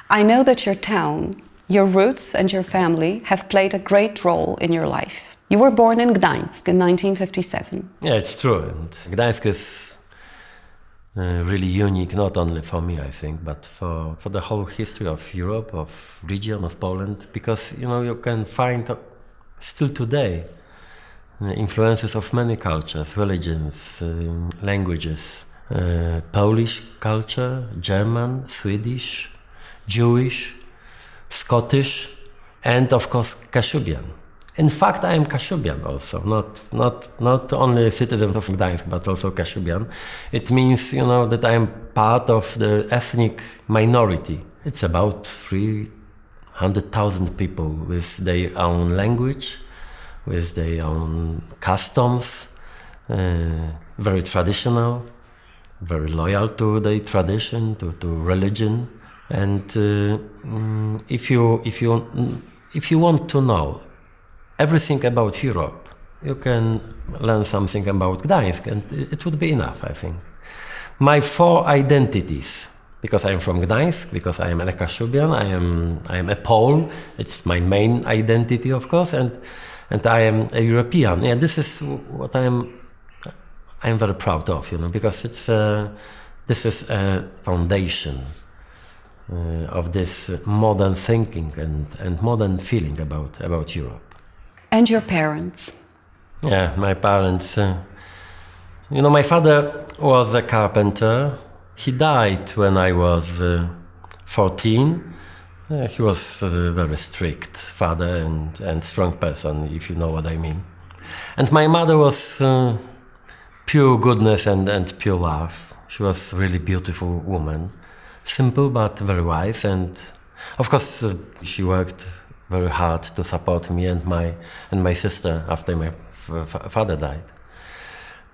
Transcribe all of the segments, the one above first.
I know that your town, your roots and your family have played a great role in your life. You were born in Gdansk in 1957. Yeah, it's true. And Gdansk is really unique, not only for me, I think, but for the whole history of Europe, of region, of Poland, because, you can find still today influences of many cultures, religions, languages, Polish culture, German, Swedish, Jewish, Scottish, and of course Kashubian. In fact, I am Kashubian also, not only a citizen of Gdańsk, but also Kashubian. It means, that I am part of the ethnic minority. It's about 300,000 people with their own language, with their own customs, very traditional, very loyal to their tradition, to religion. And if you want to know everything about Europe, you can learn something about Gdańsk, and it would be enough, I think. My 4 identities, because I am from Gdańsk, because I am a Kashubian, I am a Pole. It's my main identity, of course, and I am a European. Yeah, this is what I am very proud of, because this is a foundation of this modern thinking and modern feeling about Europe. And your parents? Yeah, my parents. My father was a carpenter. He died when I was 14. He was a very strict father and strong person, if you know what I mean. And my mother was pure goodness and pure love. She was a really beautiful woman. Simple but very wise, and of course she worked very hard to support me and my sister after my father died.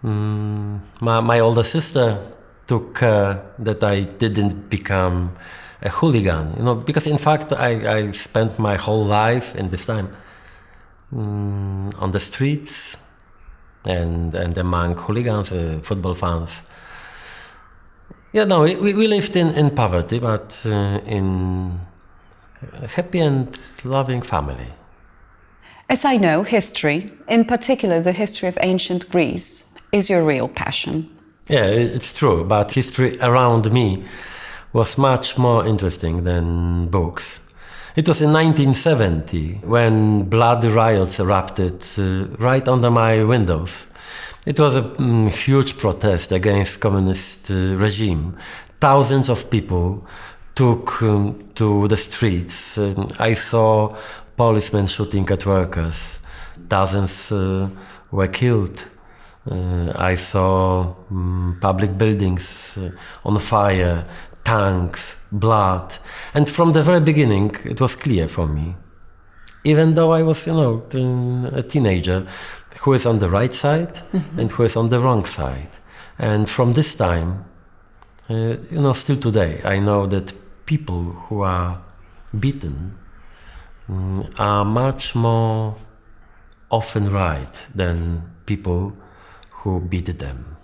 My older sister took care that I didn't become a hooligan, because in fact I spent my whole life in this time on the streets and among hooligans, football fans. Yeah, no, we lived in poverty, but in a happy and loving family. As I know, history, in particular the history of ancient Greece, is your real passion. Yeah, it's true, but history around me was much more interesting than books. It was in 1970 when bloody riots erupted right under my windows. It was a huge protest against communist regime. Thousands of people took to the streets. I saw policemen shooting at workers. Dozens were killed. I saw public buildings on fire, tanks, blood. And from the very beginning, it was clear for me, even though I was, a teenager, who is on the right side and who is on the wrong side. And from this time, still today, I know that people who are beaten are much more often right than people who beat them.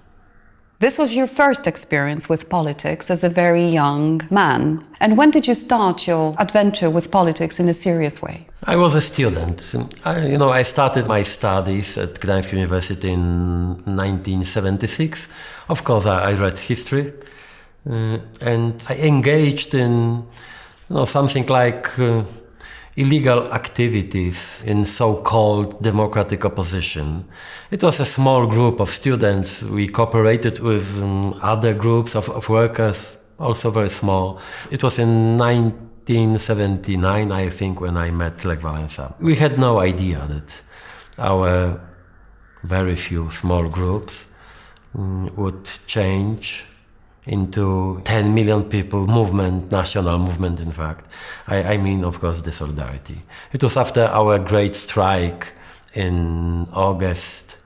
This was your first experience with politics as a very young man. And when did you start your adventure with politics in a serious way? I was a student. I started my studies at Gdansk University in 1976. Of course, I read history. And I engaged in something like illegal activities in so-called democratic opposition. It was a small group of students. We cooperated with other groups of workers, also very small. It was in 1979, I think, when I met Lech Wałęsa. We had no idea that our very few small groups would change into 10 million people movement, national movement, in fact. I mean, of course, the solidarity. It was after our great strike in August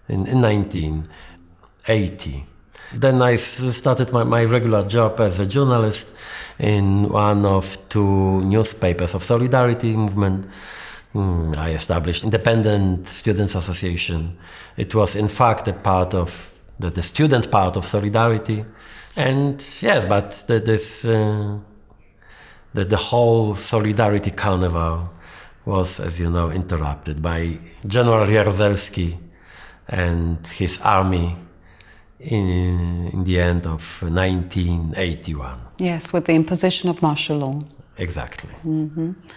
in 1980. Then I started my regular job as a journalist in one of 2 newspapers of solidarity movement. I established Independent Students Association. It was, in fact, a part of the student part of solidarity. And yes, but this the whole Solidarity Carnival was, as you know, interrupted by General Jaruzelski and his army in the end of 1981. Yes, with the imposition of martial law. Exactly.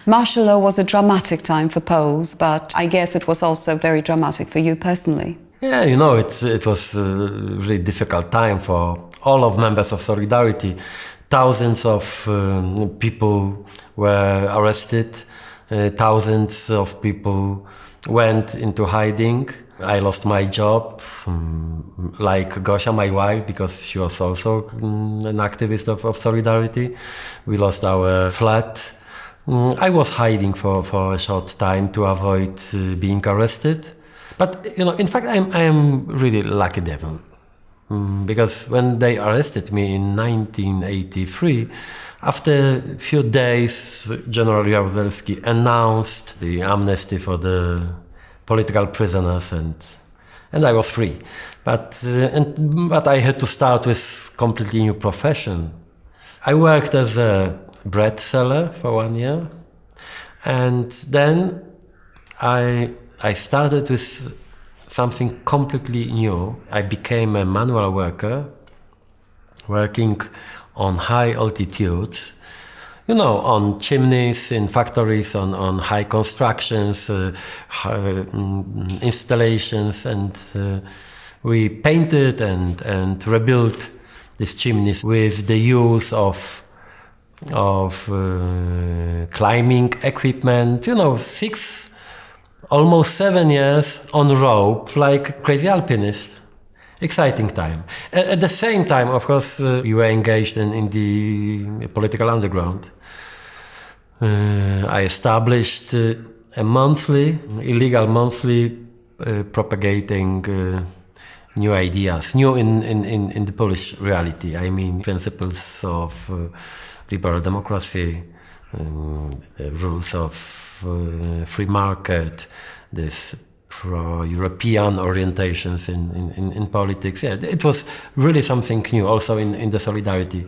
Martial law was a dramatic time for Poles, but I guess it was also very dramatic for you personally. Yeah, you know, it was a really difficult time for all of members of Solidarity. Thousands of people were arrested. Thousands of people went into hiding. I lost my job, like Gosia, my wife, because she was also an activist of Solidarity. We lost our flat. I was hiding for a short time to avoid being arrested. But, you know, in fact, I am really lucky devil. Because when they arrested me in 1983, after a few days, General Jaruzelski announced the amnesty for the political prisoners, and I was free. But I had to start with completely new profession. I worked as a bread seller for 1 year, and then I started with something completely new. I became a manual worker, working on high altitudes, you know, on chimneys in factories, on high constructions, installations, and we painted and rebuilt these chimneys with the use of climbing equipment, you know, almost 7 years on rope, like crazy alpinist. Exciting time. At the same time, of course, we were engaged in the political underground. I established a illegal monthly, propagating new ideas, new in the Polish reality. I mean, principles of liberal democracy, rules of free market, this pro-European orientations in politics. Yeah, it was really something new also in the Solidarity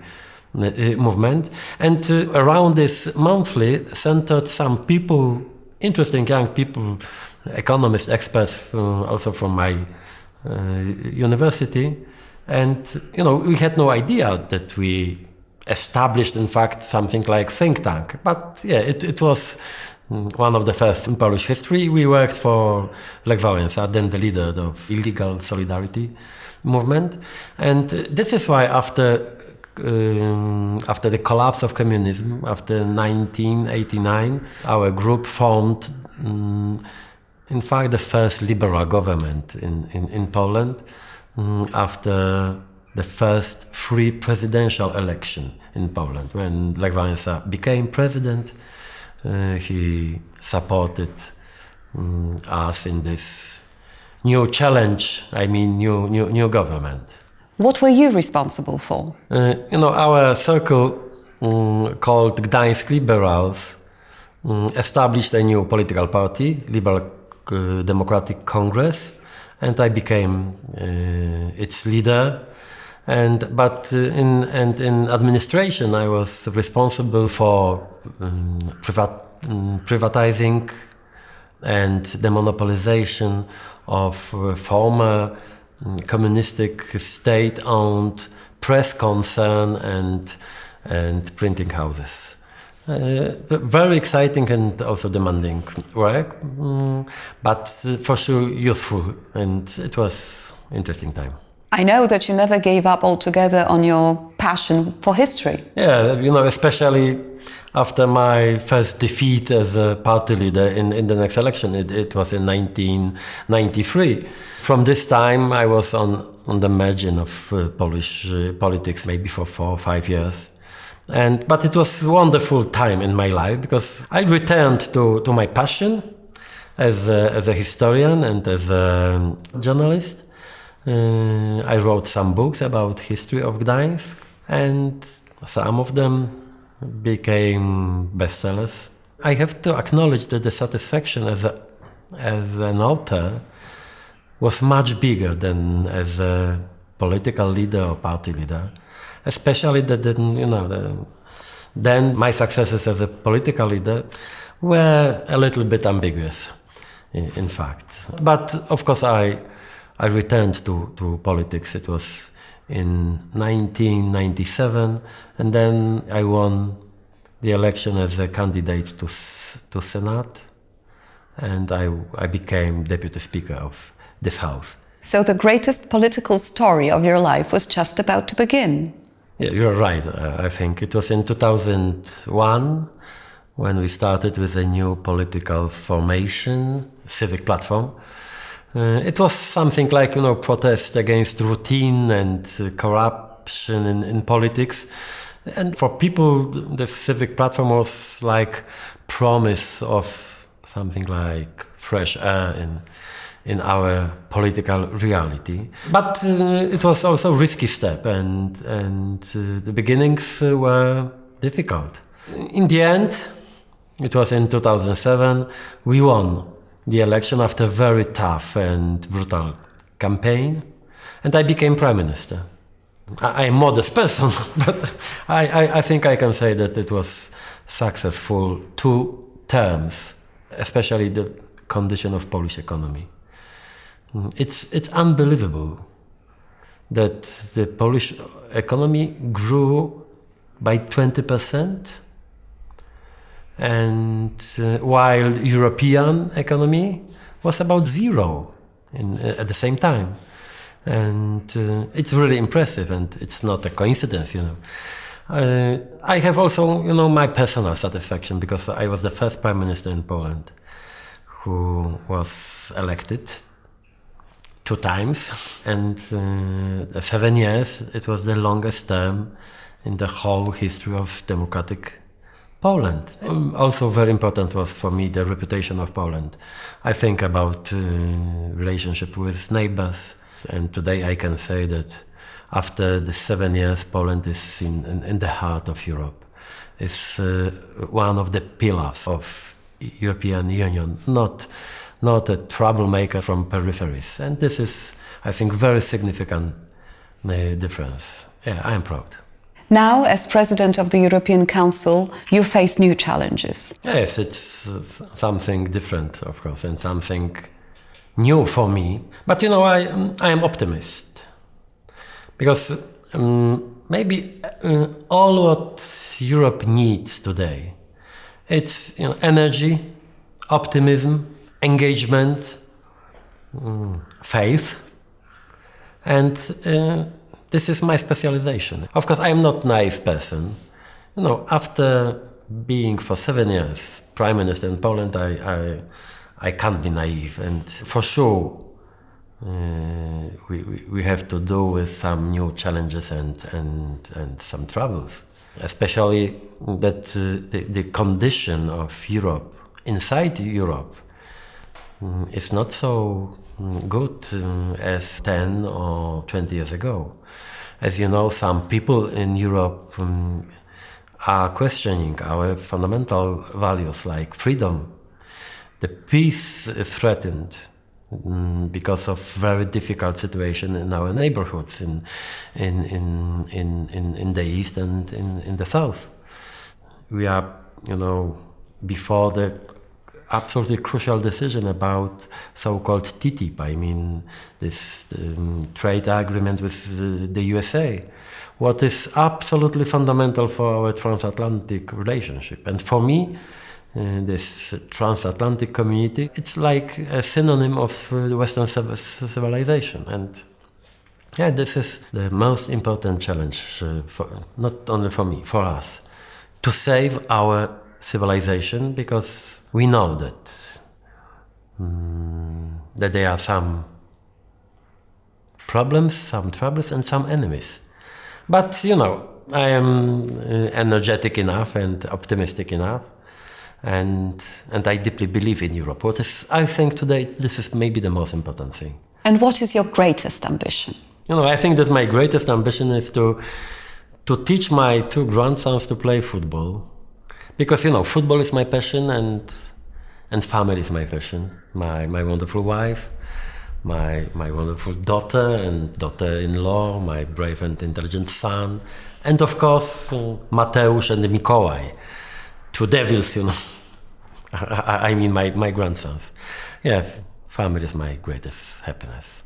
movement. And around this monthly centered some people, interesting young people, economists, experts, also from my university. And, you know, we had no idea that we established, in fact, something like think tank. But yeah, it was one of the first in Polish history. We worked for Lech Wałęsa, then the leader of illegal Solidarity movement. And this is why after the collapse of communism, after 1989, our group formed, in fact, the first liberal government in Poland, after the first free presidential election in Poland. When Lech Wałęsa became president, he supported us in this new challenge, I mean new government. What were you responsible for? You know, our circle called Gdansk Liberals established a new political party, Liberal Democratic Congress, and I became its leader. But in administration, I was responsible for privatizing and demonopolization of former communistic state-owned press concern and printing houses. Very exciting and also demanding work, but for sure youthful, and it was interesting time. I know that you never gave up altogether on your passion for history. Yeah, you know, especially after my first defeat as a party leader in the next election. It was in 1993. From this time, I was on the margin of Polish politics, maybe for 4 or 5 years. But it was a wonderful time in my life because I returned to my passion as a historian and as a journalist. I wrote some books about history of Gdansk, and some of them became bestsellers. I have to acknowledge that the satisfaction as an author was much bigger than as a political leader or party leader, especially that Then my successes as a political leader were a little bit ambiguous, in fact. But of course I returned to politics. It was in 1997, and then I won the election as a candidate to Senate, and I became deputy speaker of this house. So the greatest political story of your life was just about to begin. Yeah, you're right. I think it was in 2001 when we started with a new political formation, civic platform. It was something like, protest against routine and corruption in politics. And for people, the civic platform was like promise of something like fresh air in our political reality. But it was also a risky step, and the beginnings were difficult. In the end, it was in 2007, we won the election after a very tough and brutal campaign, and I became prime minister. I'm a modest person, but I think I can say that it was successful 2 terms, especially the condition of Polish economy. It's unbelievable that the Polish economy grew by 20%, and while European economy was about 0 at the same time. And it's really impressive, and it's not a coincidence, I have also, my personal satisfaction, because I was the first prime minister in Poland who was elected 2 times, and 7 years. It was the longest term in the whole history of democratic Poland. Also very important was for me the reputation of Poland. I think about relationship with neighbors, and today I can say that after the 7 years, Poland is in the heart of Europe. It's one of the pillars of European Union, not a troublemaker from peripheries. And this is, I think, very significant difference. Yeah, I am proud. Now, as president of the European Council, you face new challenges. Yes, it's something different, of course, and something new for me. But I am optimist, because maybe all what Europe needs today, it's energy, optimism, engagement, faith, and this is my specialization. Of course, I am not a naive person. After being for 7 years prime minister in Poland, I can't be naive, and for sure we have to do with some new challenges and some troubles, especially that the condition of Europe, inside Europe, is not so good as 10 or 20 years ago. As you know, some people in Europe are questioning our fundamental values like freedom. The peace is threatened because of very difficult situation in our neighborhoods in the east and in the south. We are, before the absolutely crucial decision about so-called TTIP. I mean, this trade agreement with the USA. What is absolutely fundamental for our transatlantic relationship. And for me, this transatlantic community, it's like a synonym of the Western civilization. And yeah, this is the most important challenge, not only for me, for us, to save our civilization, because we know that there are some problems, some troubles, and some enemies. But I am energetic enough and optimistic enough, and I deeply believe in Europe. What is, I think today, this is maybe the most important thing. And what is your greatest ambition? I think that my greatest ambition is to teach my 2 grandsons to play football. Because, football is my passion, and family is my passion. My wonderful wife, my wonderful daughter and daughter-in-law, my brave and intelligent son, and of course Mateusz and Mikołaj, two devils, you know. I mean my grandsons. Yeah, family is my greatest happiness.